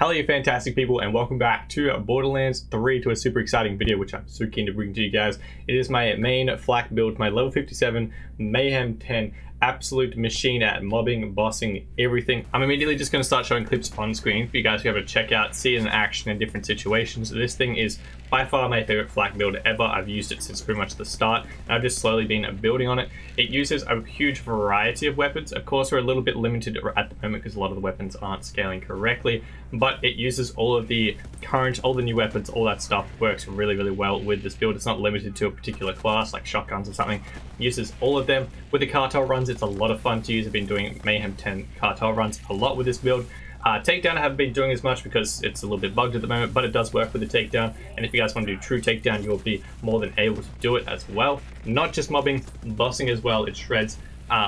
Hello you fantastic people, and welcome back to Borderlands 3, to a super exciting video which I'm so keen to bring to you guys. It is my main flak build, my level 57 Mayhem 10 absolute machine at mobbing, bossing, everything. I'm immediately just going to start showing clips on screen for you guys to be able to check out, see it in action in different situations. This thing is by far my favorite flak build ever. I've used it since pretty much the start, and I've just slowly been building on it. It uses a huge variety of weapons. Of course, we're a little bit limited at the moment because a lot of the weapons aren't scaling correctly, but it uses all of the current, all the new weapons, all that stuff works really, really well with this build. It's not limited to a particular class like shotguns or something. It uses all of them. With the cartel runs, it's a lot of fun to use. I've been doing Mayhem 10 cartel runs a lot with this build. Takedown I haven't been doing as much because it's a little bit bugged at the moment, but it does work with the takedown, and if you guys want to do true takedown, you'll be more than able to do it as well. Not just mobbing, bossing as well. It shreds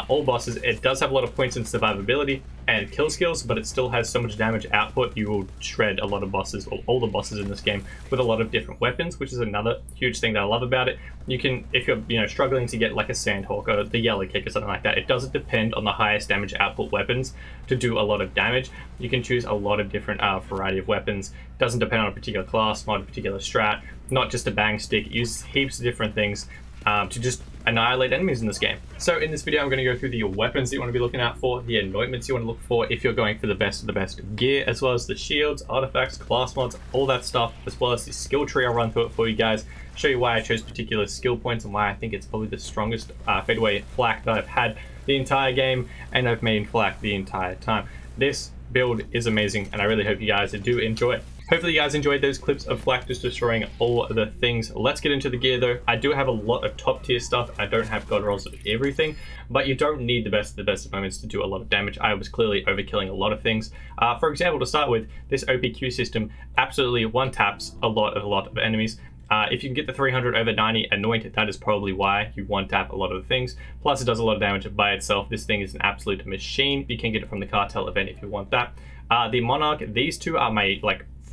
all bosses. It does have a lot of points in survivability and kill skills, but it still has so much damage output. You will shred a lot of bosses, or all the bosses in this game, with a lot of different weapons, which is another huge thing that I love about it. You can, if you're struggling to get like a Sandhawk or the Yellow Cake or something like that, it doesn't depend on the highest damage output weapons to do a lot of damage. You can choose a lot of different variety of weapons. It doesn't depend on a particular class, not a particular strat, not just a bang stick. It uses heaps of different things to just annihilate enemies in this game. So in this video, I'm going to go through the weapons that you want to be looking out for, the anointments you want to look for if you're going for the best of the best gear, as well as the shields, artifacts, class mods, all that stuff, as well as the skill tree. I'll run through it for you guys, show you why I chose particular skill points and why I think it's probably the strongest fadeaway flak that I've had the entire game, and I've made flak the entire time. This build is amazing, and I really hope you guys do enjoy it. Hopefully you guys enjoyed those clips of flak just destroying all the things. Let's get into the gear though. I do have a lot of top tier stuff. I don't have god rolls of everything, but you don't need the best of the best of moments to do a lot of damage. I was clearly overkilling a lot of things. For example, to start with, this OPQ system absolutely one taps a lot of enemies. If you can get the 300 over 90 anointed, that is probably why you one tap a lot of the things. Plus it does a lot of damage by itself. This thing is an absolute machine. You can get it from the cartel event if you want that. The Monarch, these two are my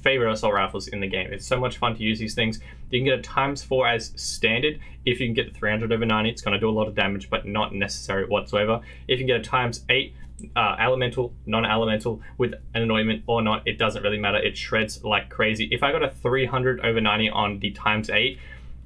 favorite assault rifles in the game. It's so much fun to use these things. You can get a ×4 as standard. If you can get the 300 over 90, it's going to do a lot of damage, but not necessary whatsoever. If you can get a ×8 elemental, non-elemental with an anointment or not, it doesn't really matter. It shreds like crazy. If I got a 300 over 90 on the ×8,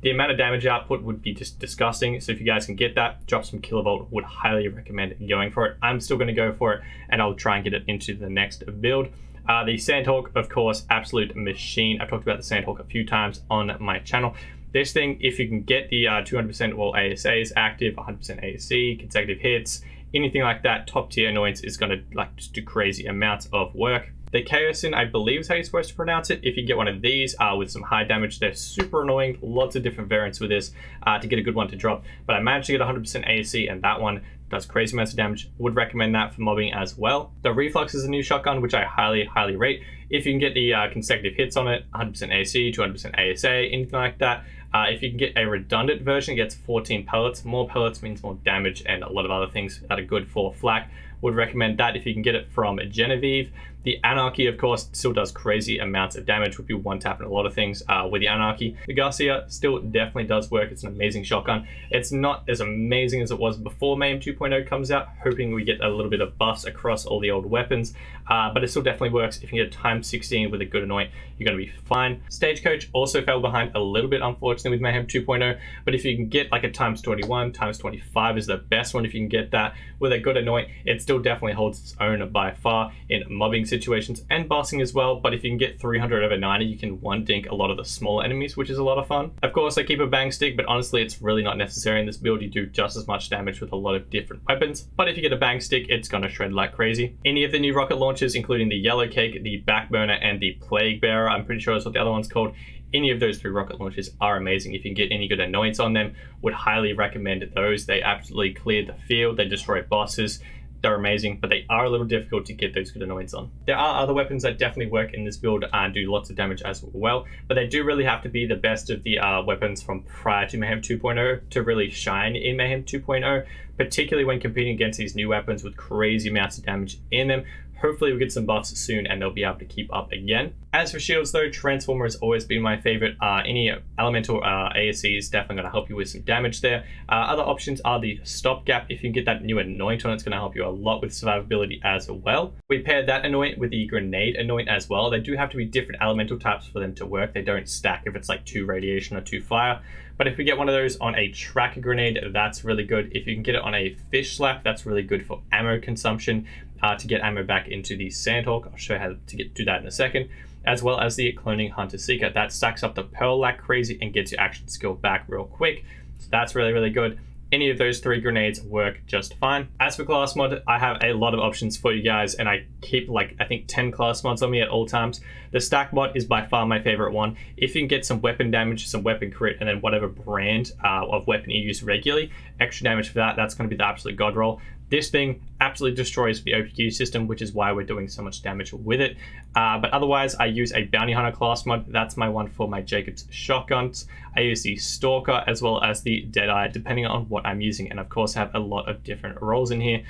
the amount of damage output would be just disgusting. So if you guys can get that, drop some kilovolt, would highly recommend going for it. I'm still going to go for it, and I'll try and get it into the next build. The Sandhawk, of course, absolute machine. I've talked about the Sandhawk a few times on my channel. This thing, if you can get the 200% all ASAs active, 100% ASC, consecutive hits, anything like that, top tier annoyance is going to just do crazy amounts of work. The Chaosin, I believe is how you're supposed to pronounce it. If you get one of these with some high damage, they're super annoying. Lots of different variants with this to get a good one to drop. But I managed to get 100% ASC, and that one does crazy amounts of damage. Would recommend that for mobbing as well. The Reflux is a new shotgun, which I highly rate. If you can get the consecutive hits on it, 100% AC, 200% ASA, anything like that. If you can get a redundant version, it gets 14 pellets. More pellets means more damage and a lot of other things that are good for flak. Would recommend that if you can get it from Genevieve. The Anarchy, of course, still does crazy amounts of damage with you one tapping a lot of things with the Anarchy. The Garcia still definitely does work. It's an amazing shotgun. It's not as amazing as it was before Mayhem 2.0 comes out, hoping we get a little bit of buffs across all the old weapons, but it still definitely works. If you can get a ×16 with a good anoint, you're going to be fine. Stagecoach also fell behind a little bit, unfortunately, with Mayhem 2.0, but if you can get like a ×21, ×25 is the best one if you can get that with a good anoint. It still definitely holds its own by far in mobbing situations and bossing as well. But if you can get 300 over 90, you can one dink a lot of the smaller enemies, which is a lot of fun. Of course, I keep a bang stick, but honestly it's really not necessary in this build. You do just as much damage with a lot of different weapons, but if you get a bang stick, it's gonna shred like crazy. Any of the new rocket launchers, including the Yellow Cake, the Backburner, and the Plague Bearer, I'm pretty sure that's what the other one's called, any of those 3 rocket launchers are amazing. If you can get any good annoyance on them, would highly recommend those. They absolutely clear the field, they destroy bosses. They're amazing, but they are a little difficult to get those good annoyance on. There are other weapons that definitely work in this build and do lots of damage as well, but they do really have to be the best of the weapons from prior to Mayhem 2.0 to really shine in Mayhem 2.0, particularly when competing against these new weapons with crazy amounts of damage in them. Hopefully we'll get some buffs soon and they'll be able to keep up again. As for shields though, Transformer has always been my favorite. Any elemental ASE is definitely going to help you with some damage there. Other options are the stopgap. If you can get that new anoint on, it's going to help you a lot with survivability as well. We paired that anoint with the grenade anoint as well. They do have to be different elemental types for them to work. They don't stack if it's like 2 radiation or 2 fire. But if we get one of those on a tracker grenade, that's really good. If you can get it on a fish slap, that's really good for ammo consumption, to get ammo back into the Sandhawk. I'll show you how to do that in a second. As well as the cloning Hunter Seeker. That stacks up the Pearl like crazy and gets your action skill back real quick. So that's really, really good. Any of those 3 grenades work just fine. As for class mod, I have a lot of options for you guys, and I keep like, I think 10 class mods on me at all times. The stack mod is by far my favorite one. If you can get some weapon damage, some weapon crit, and then whatever brand of weapon you use regularly, extra damage for that, that's going to be the absolute god roll. This thing absolutely destroys the OPQ system, which is why we're doing so much damage with it. But otherwise, I use a Bounty Hunter class mod. That's my one for my Jacob's shotguns. I use the Stalker as well as the Deadeye, depending on what I'm using. And of course, I have a lot of different roles in here.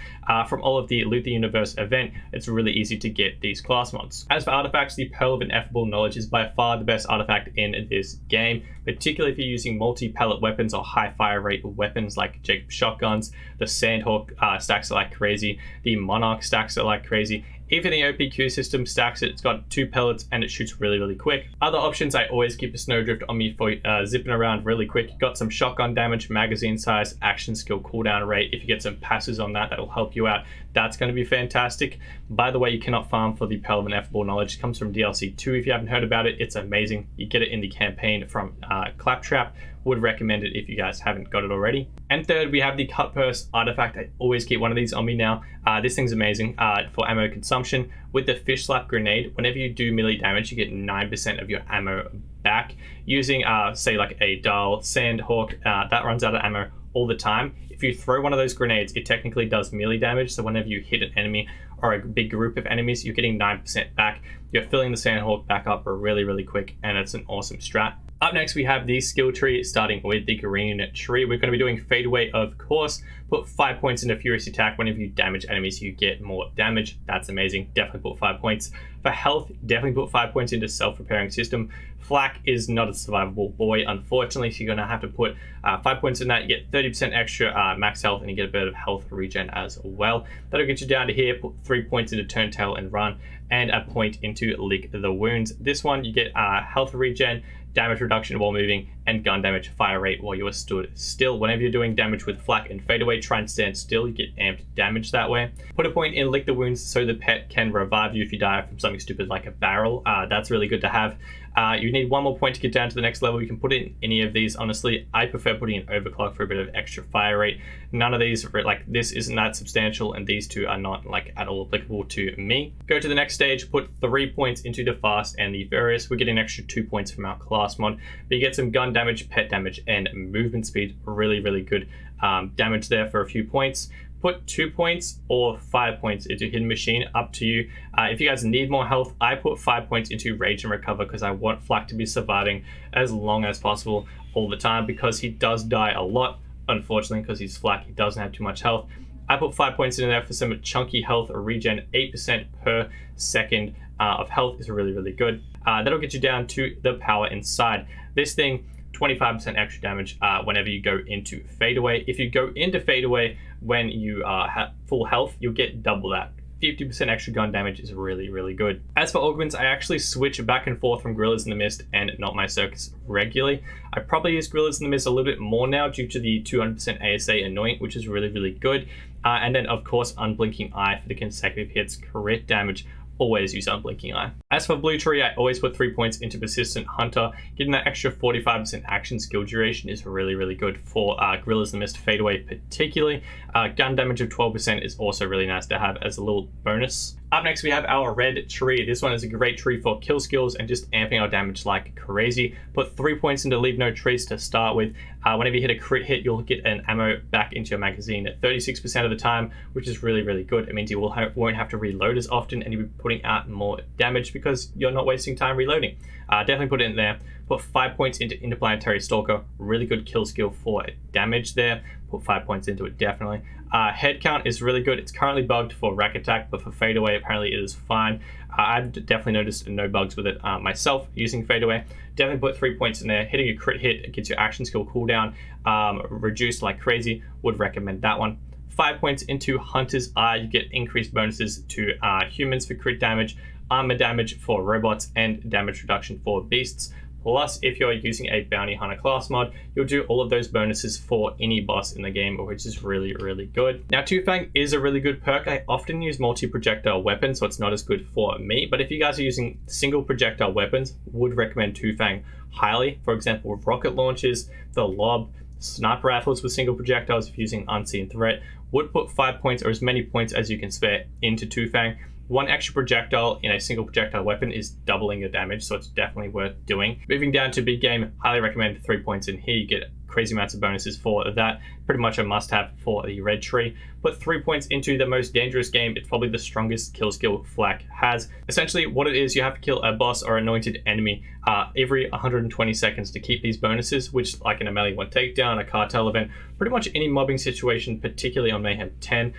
From all of the Loot the Universe event, it's really easy to get these class mods. As for artifacts, the Pearl of Ineffable Knowledge is by far the best artifact in this game, particularly if you're using multi-pellet weapons or high fire rate weapons like Jacob's shotguns. The Sandhawk stacks it like crazy. The Monarch stacks it like crazy. Even the OPQ system stacks it. It's got 2 pellets and it shoots really, really quick. Other options, I always keep a Snowdrift on me for zipping around really quick. Got some shotgun damage, magazine size, action skill, cooldown rate. If you get some passes on that, that'll help you out. That's going to be fantastic. By the way, you cannot farm for the Pearl of Ineffable Knowledge. It comes from DLC 2 if you haven't heard about it. It's amazing. You get it in the campaign from Claptrap. Would recommend it if you guys haven't got it already. And third, we have the Cut Purse artifact. I always keep one of these on me now. This thing's amazing for ammo consumption. With the Fish Slap grenade, whenever you do melee damage, you get 9% of your ammo back. Using, say, like a dull Sandhawk, that runs out of ammo all the time. If you throw one of those grenades, it technically does melee damage. So whenever you hit an enemy or a big group of enemies, you're getting 9% back. You're filling the Sandhawk back up really, really quick, and it's an awesome strat. Up next, we have the skill tree, starting with the green tree. We're going to be doing Fade Away, of course. Put 5 points into Furious Attack. Whenever you damage enemies, you get more damage. That's amazing. Definitely put 5 points. For health, definitely put 5 points into Self-Repairing System. Flak is not a survivable boy, unfortunately, so you're going to have to put 5 points in that. You get 30% extra max health, and you get a bit of health regen as well. That'll get you down to here. Put 3 points into Turn Tail and Run, and a point into Lick the Wounds. This one, you get health regen, damage reduction while moving, and gun damage fire rate while you are stood still. Whenever you're doing damage with Flak and Fade Away, try and stand still. You get amped damage that way. Put a point in Lick the Wounds so the pet can revive you if you die from something stupid like a barrel. That's really good to have. You need 1 more point to get down to the next level. You can put it in any of these. Honestly, I prefer putting in Overclock for a bit of extra fire rate. None of these, like this isn't that substantial, and these two are not like at all applicable to me. Go to the next stage, put 3 points into the Fast and the Various. We get an extra 2 points from our class mod, but you get some gun damage, pet damage, and movement speed. Really, really good damage there for a few points. Put 2 points or 5 points into Hidden Machine, up to you. If you guys need more health, I put 5 points into Rage and Recover because I want Flak to be surviving as long as possible all the time, because he does die a lot, unfortunately, because he's Flak, he doesn't have too much health. I put 5 points in there for some chunky health regen. 8% per second of health is really, really good. That'll get you down to the Power Inside. This thing, 25% extra damage whenever you go into Fade Away. If you go into Fade Away when you have full health, you'll get double that. 50% extra gun damage is really, really good. As for augments, I actually switch back and forth from Gorillas in the Mist and Not My Circus regularly. I probably use Gorillas in the Mist a little bit more now due to the 200% ASA Anoint, which is really, really good. And then, of course, Unblinking Eye for the consecutive hits, crit damage. Always use Unblinking Eye. As for Blue Tree, I always put 3 points into Persistent Hunter. Getting that extra 45% action skill duration is really, really good for Gorillas in the Mist Fade Away particularly. Gun damage of 12% is also really nice to have as a little bonus. Up next, we have our Red Tree. This one is a great tree for kill skills and just amping our damage like crazy. Put 3 points into Leave No Trace to start with. Whenever you hit a crit hit, you'll get an ammo back into your magazine at 36% of the time, which is really, really good. It means you won't have to reload as often, and you'll be putting out more damage because you're not wasting time reloading. Definitely put it in there. Put 5 points into Interplanetary Stalker. Really good kill skill for damage there. put 5 points into it, definitely. Head count is really good. It's currently bugged for rack attack, but for fadeaway, apparently it is fine. I've definitely noticed no bugs with it myself using fadeaway. Definitely put 3 points in there. Hitting a crit hit, it gets your action skill cooldown reduced like crazy. Would recommend that one. 5 points into Hunter's Eye. You get increased bonuses to humans for crit damage, armor damage for robots, and damage reduction for beasts. Plus, if you're using a Bounty Hunter class mod, you'll do all of those bonuses for any boss in the game, which is really, really good. Now, Two Fang is a really good perk. I often use multi-projectile weapons, so it's not as good for me. But if you guys are using single projectile weapons, would recommend Two Fang highly. For example, with rocket launchers, the lob, sniper rifles with single projectiles if using unseen threat, would put 5 points or as many points as you can spare into Two Fang. One extra projectile in a single projectile weapon is doubling your damage, so it's definitely worth doing. Moving down to big game, highly recommend 3 points in here. You get crazy amounts of bonuses for that. Pretty much a must-have for the red tree. Put 3 points into the most dangerous game. It's probably the strongest kill skill FL4K has. Essentially, what it is, you have to kill a boss or anointed enemy every 120 seconds to keep these bonuses, which, like in a melee 1 takedown, a cartel event, pretty much any mobbing situation, particularly on Mayhem 10,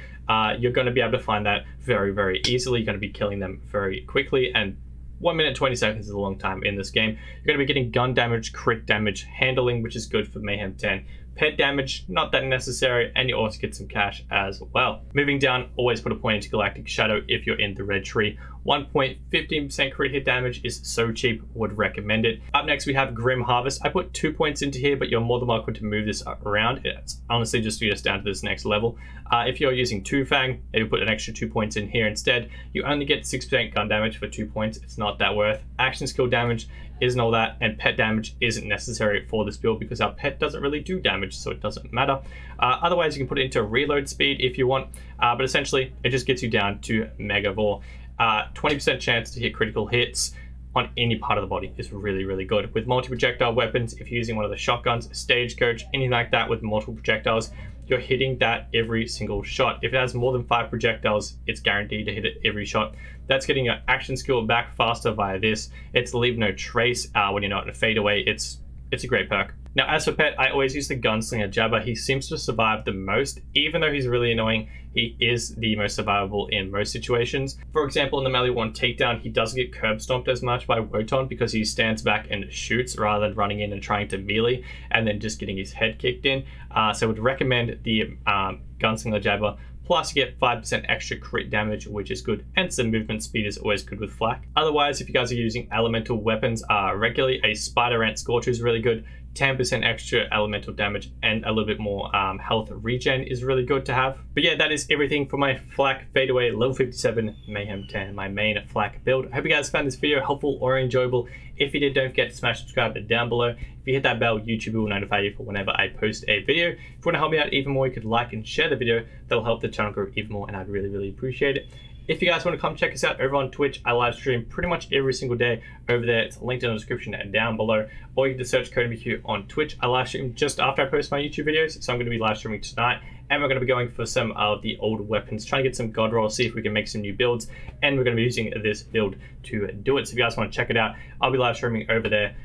you're going to be able to find that very, very easily. You're going to be killing them very quickly, and 1 minute 20 seconds is a long time in this game. You're going to be getting gun damage, crit damage, handling, which is good for Mayhem 10. Pet damage, not that necessary, and you also get some cash as well. Moving down, always put a point into Galactic Shadow if you're in the red tree. 1 point, 15% crit hit damage is so cheap, would recommend it. Up next, we have Grim Harvest. I put 2 points into here, but you're more than welcome to move this around. It's honestly just to get us down to this next level. If you're using Two Fang, maybe put an extra 2 points in here instead. You only get 6% gun damage for 2 points. It's not that worth. Action skill damage isn't all that, and pet damage isn't necessary for this build because our pet doesn't really do damage, so it doesn't matter. Otherwise, you can put it into reload speed if you want, but essentially it just gets you down to Mega Vor. 20% chance to hit critical hits on any part of the body is really, really good. With multi-projectile weapons, if you're using one of the shotguns, stagecoach, anything like that with multiple projectiles, you're hitting that every single shot. If it has more than 5 projectiles, it's guaranteed to hit it every shot. That's getting your action skill back faster via this. It's Leave No Trace when you're not in a fadeaway. It's a great perk. Now, as for pet, I always use the Gunslinger Jabba. He seems to survive the most. Even though he's really annoying, he is the most survivable in most situations. For example, in the melee 1 takedown, he doesn't get curb stomped as much by Wotan because he stands back and shoots rather than running in and trying to melee and then just getting his head kicked in. So I would recommend the Gunslinger Jabba. Plus, you get 5% extra crit damage, which is good, and some movement speed is always good with FL4K. Otherwise, if you guys are using elemental weapons regularly, a Spider Ant Scorcher is really good. 10% extra elemental damage and a little bit more health regen is really good to have. But yeah, that is everything for my FL4K fadeaway level 57 Mayhem 10, my main FL4K build. I hope you guys found this video helpful or enjoyable. If you did, don't forget to smash subscribe down below. If you hit that bell, YouTube will notify you for whenever I post a video. If you want to help me out even more, you could like and share the video. That'll help the channel grow even more, and I'd really, really appreciate it. If you guys want to come check us out over on Twitch, I live stream pretty much every single day over there. It's linked in the description and down below. Or you can just search CodeMBQ on Twitch. I live stream just after I post my YouTube videos, so I'm going to be live streaming tonight. And we're going to be going for some of the old weapons, trying to get some god rolls, see if we can make some new builds. And we're going to be using this build to do it. So if you guys want to check it out, I'll be live streaming over there.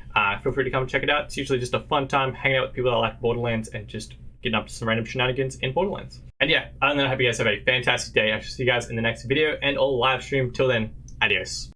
Feel free to come check it out. It's usually just a fun time hanging out with people that like Borderlands and just getting up to some random shenanigans in Borderlands. And yeah, other than that, I hope you guys have a fantastic day. I shall see you guys in the next video and I'll live stream. Till then, adios.